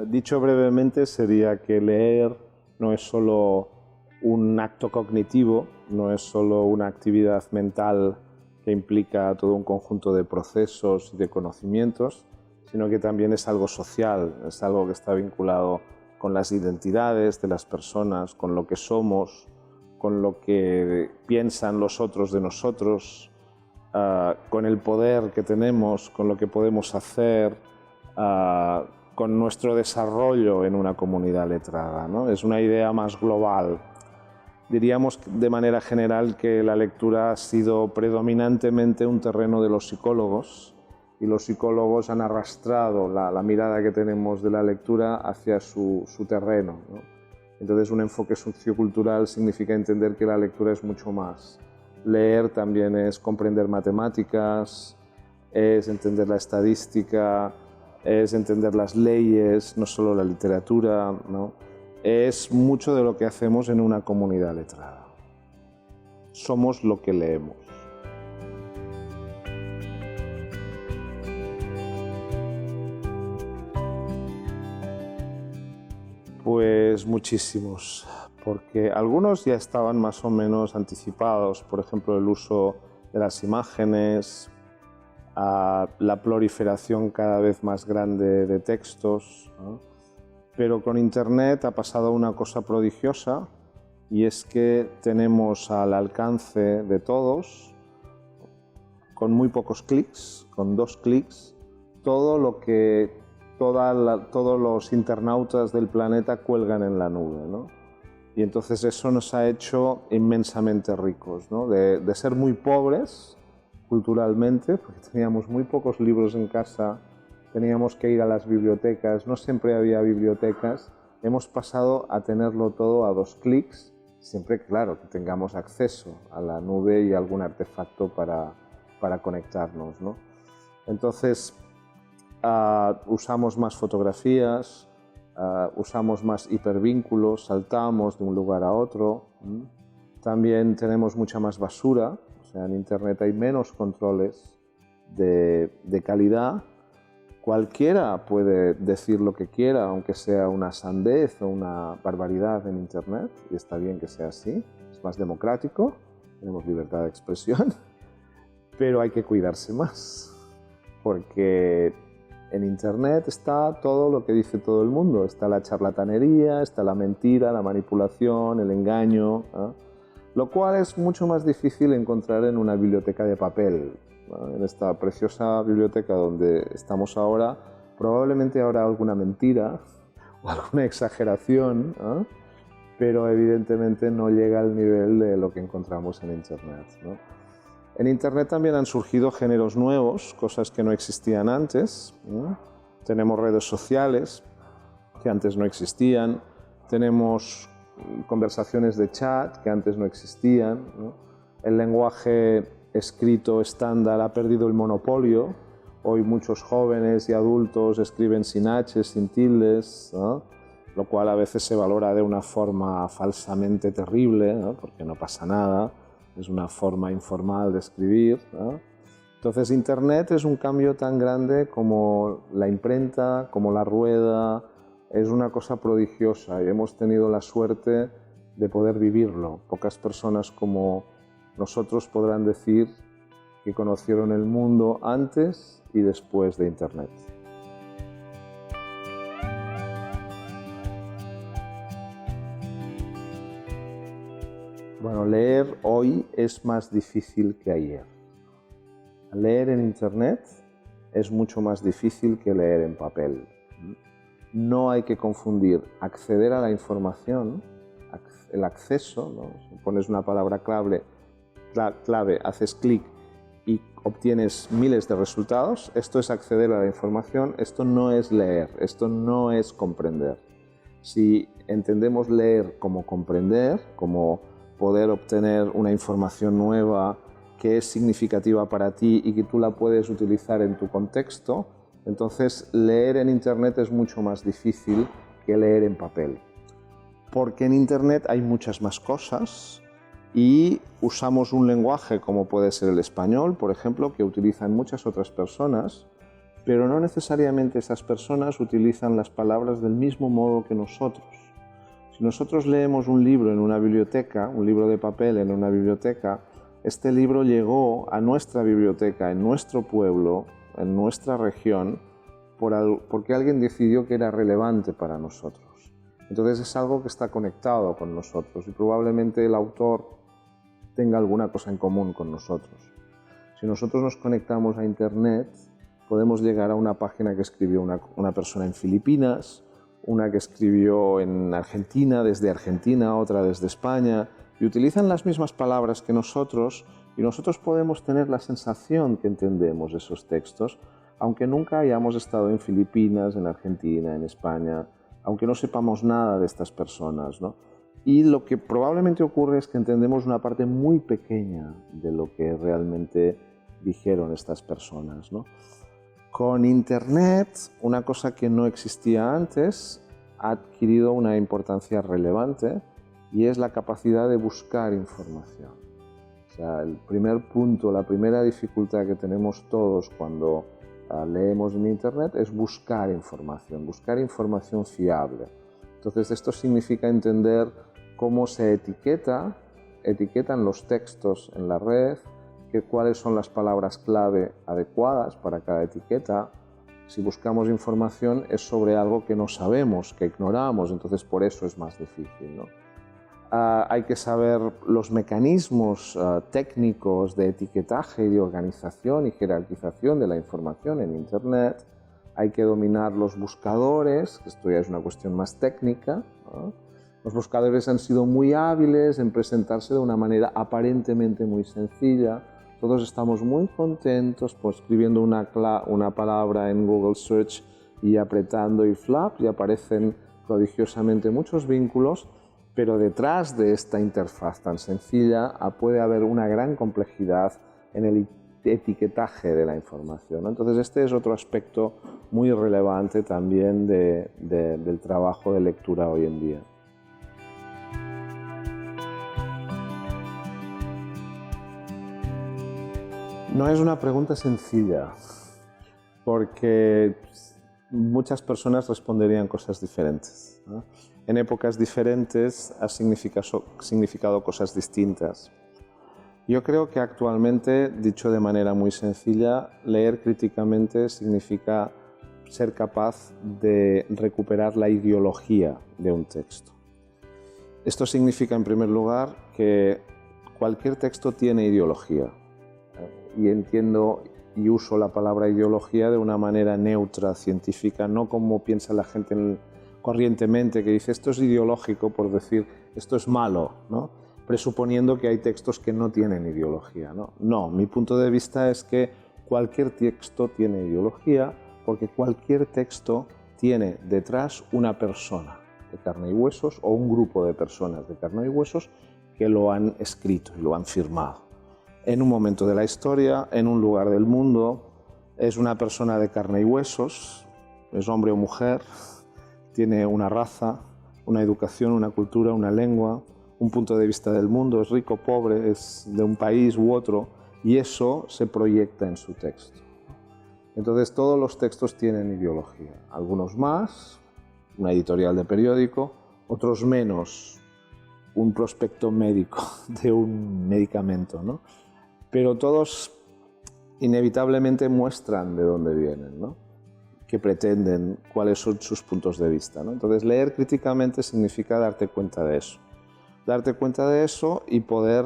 Dicho brevemente, sería que leer no es solo un acto cognitivo, no es solo una actividad mental que implica todo un conjunto de procesos y de conocimientos, sino que también es algo social, es algo que está vinculado con las identidades de las personas, con lo que somos, con lo que piensan los otros de nosotros, con el poder que tenemos, con lo que podemos hacer, con nuestro desarrollo en una comunidad letrada, ¿no? Es una idea más global. Diríamos de manera general que la lectura ha sido predominantemente un terreno de los psicólogos, y los psicólogos han arrastrado la mirada que tenemos de la lectura hacia su terreno, ¿no? Entonces, un enfoque sociocultural significa entender que la lectura es mucho más. Leer también es comprender matemáticas, es entender la estadística, es entender las leyes, no solo la literatura, ¿no? Es mucho de lo que hacemos en una comunidad letrada. Somos lo que leemos. Pues muchísimos, porque algunos ya estaban más o menos anticipados, por ejemplo, el uso de las imágenes, la proliferación cada vez más grande de textos, ¿no? Pero con Internet ha pasado una cosa prodigiosa, y es que tenemos al alcance de todos, con muy pocos clics, con 2 clics, todo lo que todos los internautas del planeta cuelgan en la nube, ¿no? Y entonces eso nos ha hecho inmensamente ricos, ¿no? De ser muy pobres culturalmente, porque teníamos muy pocos libros en casa, teníamos que ir a las bibliotecas, no siempre había bibliotecas, hemos pasado a tenerlo todo a 2 clics, siempre, claro, que tengamos acceso a la nube y algún artefacto para conectarnos, ¿no? Entonces, usamos más fotografías, usamos más hipervínculos, saltamos de un lugar a otro. También tenemos mucha más basura, o sea, en Internet hay menos controles de calidad. Cualquiera puede decir lo que quiera, aunque sea una sandez o una barbaridad en Internet, y está bien que sea así, es más democrático, tenemos libertad de expresión, pero hay que cuidarse más, porque en Internet está todo lo que dice todo el mundo. Está la charlatanería, está la mentira, la manipulación, el engaño, ¿no? Lo cual es mucho más difícil encontrar en una biblioteca de papel, ¿no? En esta preciosa biblioteca donde estamos ahora, probablemente habrá alguna mentira o alguna exageración, ¿no? Pero evidentemente no llega al nivel de lo que encontramos en Internet, ¿no? En Internet también han surgido géneros nuevos, cosas que no existían antes, ¿no? Tenemos redes sociales que antes no existían, tenemos conversaciones de chat que antes no existían, ¿no? El lenguaje escrito estándar ha perdido el monopolio. Hoy muchos jóvenes y adultos escriben sin H, sin tildes, ¿no? Lo cual a veces se valora de una forma falsamente terrible, ¿no? Porque no pasa nada. Es una forma informal de escribir, ¿no? Entonces, Internet es un cambio tan grande como la imprenta, como la rueda, es una cosa prodigiosa y hemos tenido la suerte de poder vivirlo. Pocas personas como nosotros podrán decir que conocieron el mundo antes y después de Internet. Bueno, leer hoy es más difícil que ayer. Leer en Internet es mucho más difícil que leer en papel. No hay que confundir acceder a la información, el acceso, ¿no? Si pones una palabra clave, haces clic y obtienes miles de resultados. Esto es acceder a la información, esto no es leer, esto no es comprender. Si entendemos leer como comprender, como poder obtener una información nueva que es significativa para ti y que tú la puedes utilizar en tu contexto, entonces leer en Internet es mucho más difícil que leer en papel. Porque en Internet hay muchas más cosas y usamos un lenguaje como puede ser el español, por ejemplo, que utilizan muchas otras personas, pero no necesariamente esas personas utilizan las palabras del mismo modo que nosotros. Si nosotros leemos un libro en una biblioteca, un libro de papel en una biblioteca, este libro llegó a nuestra biblioteca, en nuestro pueblo, en nuestra región, porque alguien decidió que era relevante para nosotros. Entonces es algo que está conectado con nosotros y probablemente el autor tenga alguna cosa en común con nosotros. Si nosotros nos conectamos a Internet, podemos llegar a una página que escribió una persona en Filipinas, una que escribió en Argentina, desde Argentina, otra desde España, y utilizan las mismas palabras que nosotros, y nosotros podemos tener la sensación que entendemos esos textos, aunque nunca hayamos estado en Filipinas, en Argentina, en España, aunque no sepamos nada de estas personas, ¿no? Y lo que probablemente ocurre es que entendemos una parte muy pequeña de lo que realmente dijeron estas personas, ¿no? Con Internet, una cosa que no existía antes ha adquirido una importancia relevante y es la capacidad de buscar información. O sea, el primer punto, la primera dificultad que tenemos todos cuando leemos en Internet es buscar información fiable. Entonces esto significa entender cómo se etiquetan los textos en la red, cuáles son las palabras clave adecuadas para cada etiqueta. Si buscamos información es sobre algo que no sabemos, que ignoramos, entonces por eso es más difícil, ¿no? Hay que saber los mecanismos técnicos de etiquetaje y de organización y jerarquización de la información en Internet. Hay que dominar los buscadores, que esto ya es una cuestión más técnica, ¿no? Los buscadores han sido muy hábiles en presentarse de una manera aparentemente muy sencilla. Todos estamos muy contentos por escribiendo una palabra en Google Search y apretando y flap y aparecen prodigiosamente muchos vínculos, pero detrás de esta interfaz tan sencilla puede haber una gran complejidad en el etiquetaje de la información, ¿no? Entonces este es otro aspecto muy relevante también del trabajo de lectura hoy en día. No es una pregunta sencilla, porque muchas personas responderían cosas diferentes, ¿no? En épocas diferentes ha significado cosas distintas. Yo creo que actualmente, dicho de manera muy sencilla, leer críticamente significa ser capaz de recuperar la ideología de un texto. Esto significa, en primer lugar, que cualquier texto tiene ideología. Y entiendo y uso la palabra ideología de una manera neutra, científica, no como piensa la gente corrientemente, que dice esto es ideológico por decir esto es malo, ¿no? Presuponiendo que hay textos que no tienen ideología, ¿no? No, mi punto de vista es que cualquier texto tiene ideología porque cualquier texto tiene detrás una persona de carne y huesos o un grupo de personas de carne y huesos que lo han escrito y lo han firmado. En un momento de la historia, en un lugar del mundo, es una persona de carne y huesos, es hombre o mujer, tiene una raza, una educación, una cultura, una lengua, un punto de vista del mundo, es rico, pobre, es de un país u otro, y eso se proyecta en su texto. Entonces todos los textos tienen ideología, algunos más, una editorial de periódico, otros menos, un prospecto médico de un medicamento, ¿no? Pero todos inevitablemente muestran de dónde vienen, ¿no? Qué pretenden, cuáles son sus puntos de vista, ¿no? Entonces leer críticamente significa darte cuenta de eso. Darte cuenta de eso y poder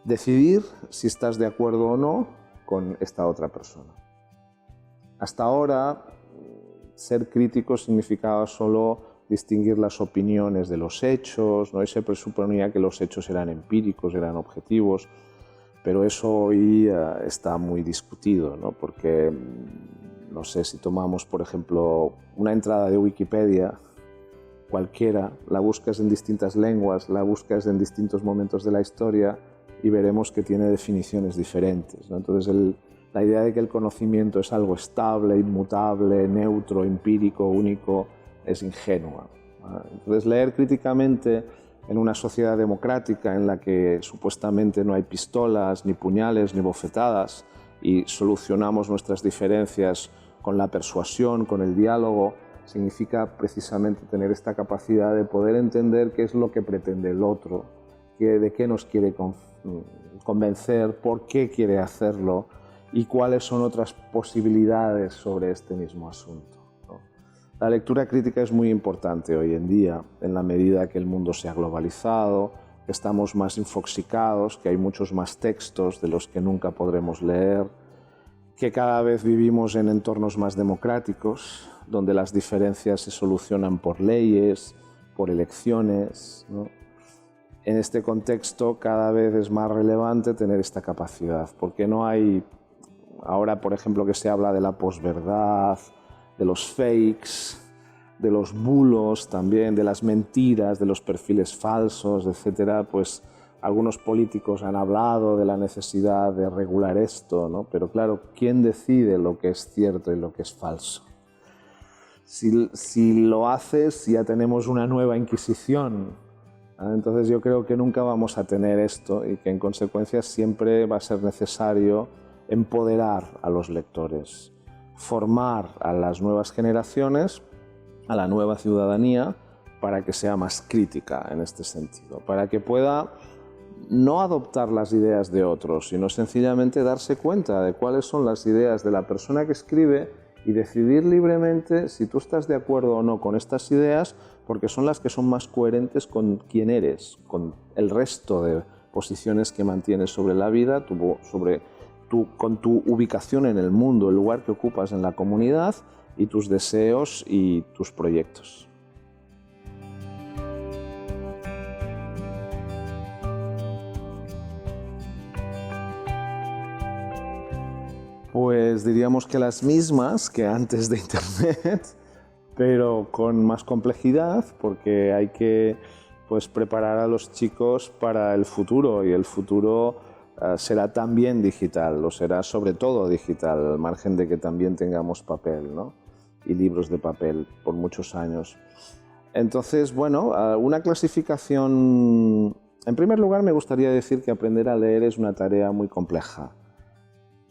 decidir si estás de acuerdo o no con esta otra persona. Hasta ahora, ser crítico significaba solo distinguir las opiniones de los hechos, ¿no? Y se presuponía que los hechos eran empíricos, eran objetivos, pero eso hoy está muy discutido, ¿no? Porque, no sé, si tomamos, por ejemplo, una entrada de Wikipedia, cualquiera, la buscas en distintas lenguas, la buscas en distintos momentos de la historia y veremos que tiene definiciones diferentes, ¿no? Entonces, la idea de que el conocimiento es algo estable, inmutable, neutro, empírico, único, es ingenua, ¿no? Entonces, leer críticamente en una sociedad democrática en la que supuestamente no hay pistolas, ni puñales, ni bofetadas y solucionamos nuestras diferencias con la persuasión, con el diálogo, significa precisamente tener esta capacidad de poder entender qué es lo que pretende el otro, de qué nos quiere convencer, por qué quiere hacerlo y cuáles son otras posibilidades sobre este mismo asunto, ¿no? La lectura crítica es muy importante hoy en día, en la medida que el mundo se ha globalizado, que estamos más infoxicados, que hay muchos más textos de los que nunca podremos leer, que cada vez vivimos en entornos más democráticos, donde las diferencias se solucionan por leyes, por elecciones, ¿no? En este contexto cada vez es más relevante tener esta capacidad, porque no hay, ahora por ejemplo que se habla de la posverdad, de los fakes, de los bulos también, de las mentiras, de los perfiles falsos, etcétera, pues algunos políticos han hablado de la necesidad de regular esto, ¿no? Pero claro, ¿quién decide lo que es cierto y lo que es falso? Si lo haces, ya tenemos una nueva Inquisición. Entonces yo creo que nunca vamos a tener esto y que en consecuencia siempre va a ser necesario empoderar a los lectores, formar a las nuevas generaciones, a la nueva ciudadanía, para que sea más crítica en este sentido, para que pueda no adoptar las ideas de otros, sino sencillamente darse cuenta de cuáles son las ideas de la persona que escribe y decidir libremente si tú estás de acuerdo o no con estas ideas, porque son las que son más coherentes con quién eres, con el resto de posiciones que mantienes sobre la vida, con tu ubicación en el mundo, el lugar que ocupas en la comunidad y tus deseos y tus proyectos. Pues diríamos que las mismas que antes de Internet, pero con más complejidad, porque hay que preparar a los chicos para el futuro, y el futuro será también digital, o será sobre todo digital, al margen de que también tengamos papel, ¿no? Y libros de papel por muchos años. Entonces, bueno, una clasificación... En primer lugar, me gustaría decir que aprender a leer es una tarea muy compleja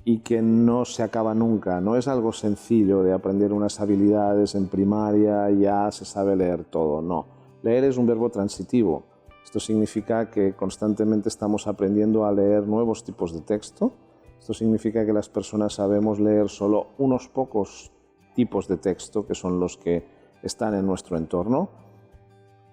y que no se acaba nunca. No es algo sencillo de aprender unas habilidades en primaria y ya se sabe leer todo, no. Leer es un verbo transitivo. Esto significa que constantemente estamos aprendiendo a leer nuevos tipos de texto. Esto significa que las personas sabemos leer solo unos pocos tipos de texto, que son los que están en nuestro entorno.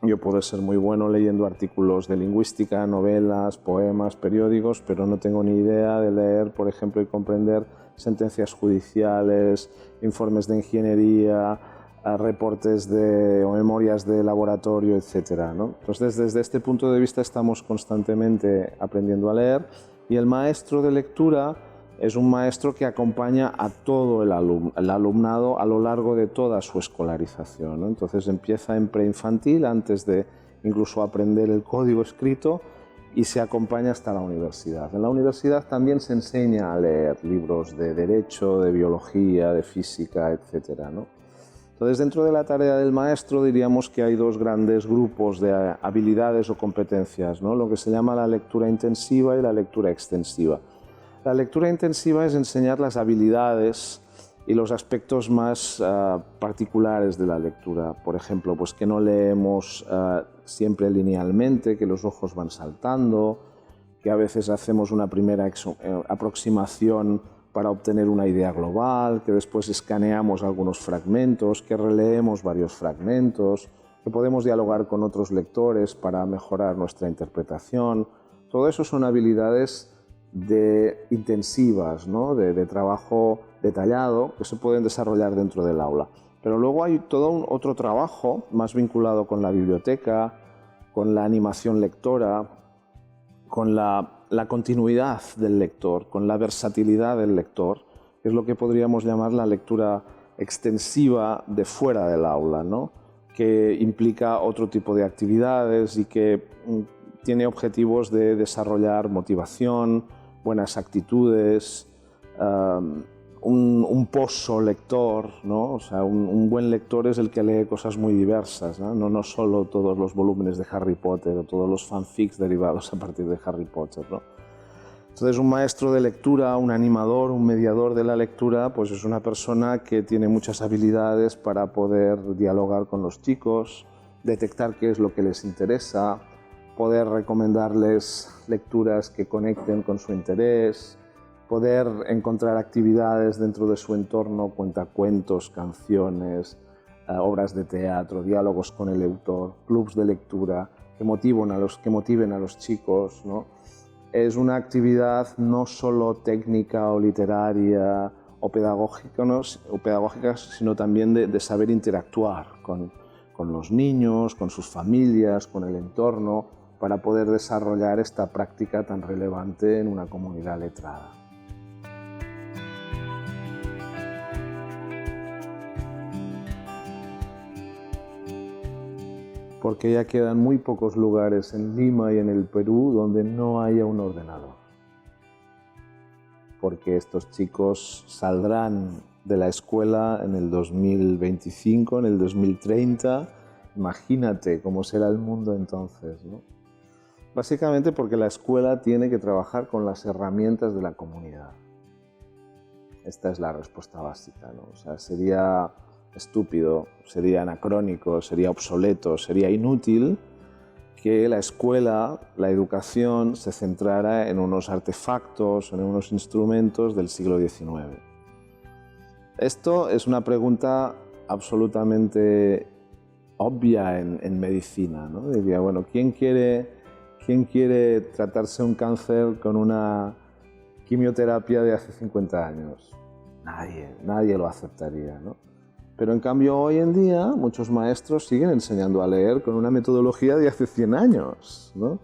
Yo puedo ser muy bueno leyendo artículos de lingüística, novelas, poemas, periódicos, pero no tengo ni idea de leer, por ejemplo, y comprender sentencias judiciales, informes de ingeniería, reportes o memorias de laboratorio, etc., ¿no? Entonces, desde este punto de vista estamos constantemente aprendiendo a leer, y el maestro de lectura es un maestro que acompaña a todo el alumnado a lo largo de toda su escolarización, ¿no? Entonces empieza en preinfantil, antes de incluso aprender el código escrito, y se acompaña hasta la universidad. En la universidad también se enseña a leer libros de derecho, de biología, de física, etc., ¿no? Entonces, dentro de la tarea del maestro diríamos que hay dos grandes grupos de habilidades o competencias, ¿no? Lo que se llama la lectura intensiva y la lectura extensiva. La lectura intensiva es enseñar las habilidades y los aspectos más particulares de la lectura. Por ejemplo, pues que no leemos siempre linealmente, que los ojos van saltando, que a veces hacemos una primera aproximación para obtener una idea global, que después escaneamos algunos fragmentos, que releemos varios fragmentos, que podemos dialogar con otros lectores para mejorar nuestra interpretación. Todo eso son habilidades intensivas, ¿no? de trabajo detallado, que se pueden desarrollar dentro del aula. Pero luego hay todo otro trabajo más vinculado con la biblioteca, con la animación lectora, con la continuidad del lector, con la versatilidad del lector, que es lo que podríamos llamar la lectura extensiva de fuera del aula, ¿no? Que implica otro tipo de actividades y que tiene objetivos de desarrollar motivación, buenas actitudes, un pozo lector, ¿no? O sea, un buen lector es el que lee cosas muy diversas, ¿no? No solo todos los volúmenes de Harry Potter o todos los fanfics derivados a partir de Harry Potter, ¿no? Entonces, un maestro de lectura, un animador, un mediador de la lectura, pues es una persona que tiene muchas habilidades para poder dialogar con los chicos, detectar qué es lo que les interesa, poder recomendarles lecturas que conecten con su interés, poder encontrar actividades dentro de su entorno, cuentacuentos, canciones, obras de teatro, diálogos con el autor, clubs de lectura que motiven a los chicos, ¿no? Es una actividad no solo técnica o literaria o pedagógica, ¿no? Sino también de saber interactuar con los niños, con sus familias, con el entorno, para poder desarrollar esta práctica tan relevante en una comunidad letrada. Porque ya quedan muy pocos lugares en Lima y en el Perú donde no haya un ordenador. Porque estos chicos saldrán de la escuela en el 2025, en el 2030. Imagínate cómo será el mundo entonces, ¿no? Básicamente porque la escuela tiene que trabajar con las herramientas de la comunidad. Esta es la respuesta básica, ¿no? O sea, sería estúpido, sería anacrónico, sería obsoleto, sería inútil que la escuela, la educación, se centrara en unos artefactos, en unos instrumentos del siglo XIX. Esto es una pregunta absolutamente obvia en medicina, ¿no? Diría, bueno, ¿quién quiere tratarse un cáncer con una quimioterapia de hace 50 años? Nadie lo aceptaría, ¿no? Pero en cambio hoy en día muchos maestros siguen enseñando a leer con una metodología de hace 100 años, ¿no?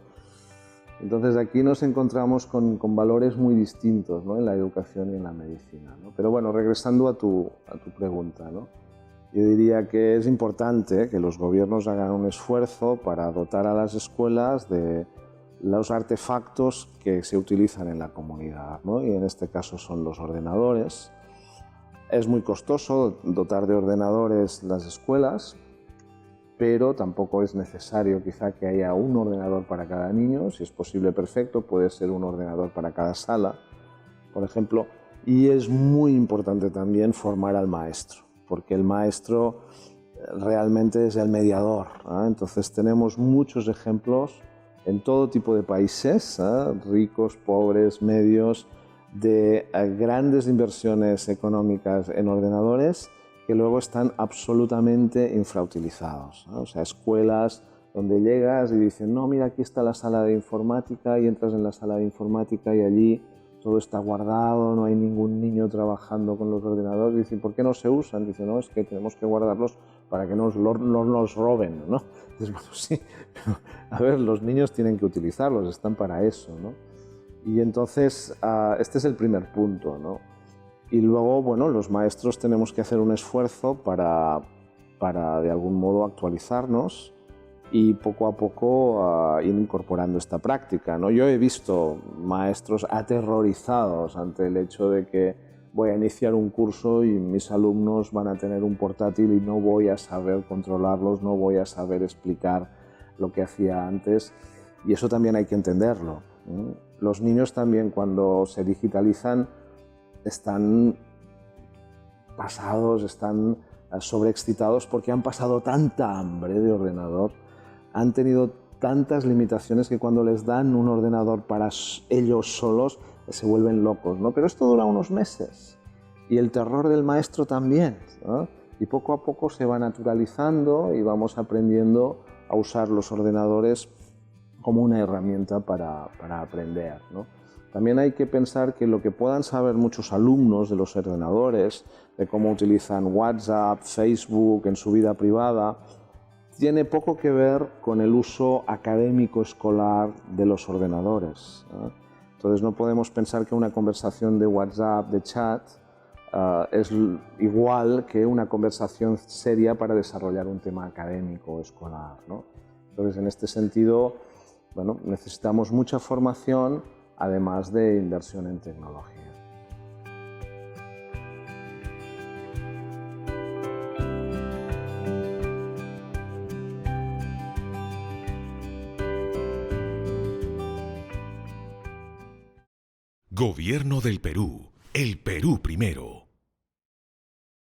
Entonces aquí nos encontramos con valores muy distintos, ¿no? En la educación y en la medicina, ¿no? Pero bueno, regresando a tu pregunta, ¿no? Yo diría que es importante que los gobiernos hagan un esfuerzo para dotar a las escuelas de los artefactos que se utilizan en la comunidad, ¿no? Y en este caso son los ordenadores. Es muy costoso dotar de ordenadores las escuelas, pero tampoco es necesario quizá que haya un ordenador para cada niño. Si es posible, perfecto, puede ser un ordenador para cada sala, por ejemplo. Y es muy importante también formar al maestro, porque el maestro realmente es el mediador, ¿eh? Entonces tenemos muchos ejemplos en todo tipo de países, ¿eh? Ricos, pobres, medios, de grandes inversiones económicas en ordenadores que luego están absolutamente infrautilizados, ¿no? O sea, escuelas donde llegas y dicen, no, mira, aquí está la sala de informática, y entras en la sala de informática y allí todo está guardado, no hay ningún niño trabajando con los ordenadores. Y dicen, ¿por qué no se usan? Dicen, no, es que tenemos que guardarlos para que no nos roben, ¿no? Dices, bueno, sí, pero a ver, los niños tienen que utilizarlos, están para eso, ¿no? Y entonces, este es el primer punto, ¿no? Y luego, bueno, los maestros tenemos que hacer un esfuerzo para de algún modo actualizarnos y poco a poco ir incorporando esta práctica, ¿no? Yo he visto maestros aterrorizados ante el hecho de que voy a iniciar un curso y mis alumnos van a tener un portátil y no voy a saber controlarlos, no voy a saber explicar lo que hacía antes, y eso también hay que entenderlo, ¿eh? Los niños también, cuando se digitalizan, están pasados, están sobreexcitados porque han pasado tanta hambre de ordenador, han tenido tantas limitaciones que cuando les dan un ordenador para ellos solos se vuelven locos, ¿no? Pero esto dura unos meses y el terror del maestro también, ¿no? Y poco a poco se va naturalizando y vamos aprendiendo a usar los ordenadores como una herramienta para aprender, ¿no? También hay que pensar que lo que puedan saber muchos alumnos de los ordenadores, de cómo utilizan WhatsApp, Facebook en su vida privada, tiene poco que ver con el uso académico escolar de los ordenadores, ¿eh? Entonces no podemos pensar que una conversación de WhatsApp, de chat, es igual que una conversación seria para desarrollar un tema académico o escolar, ¿no? Entonces, en este sentido, bueno, necesitamos mucha formación, además de inversión en tecnología. Gobierno del Perú. El Perú primero.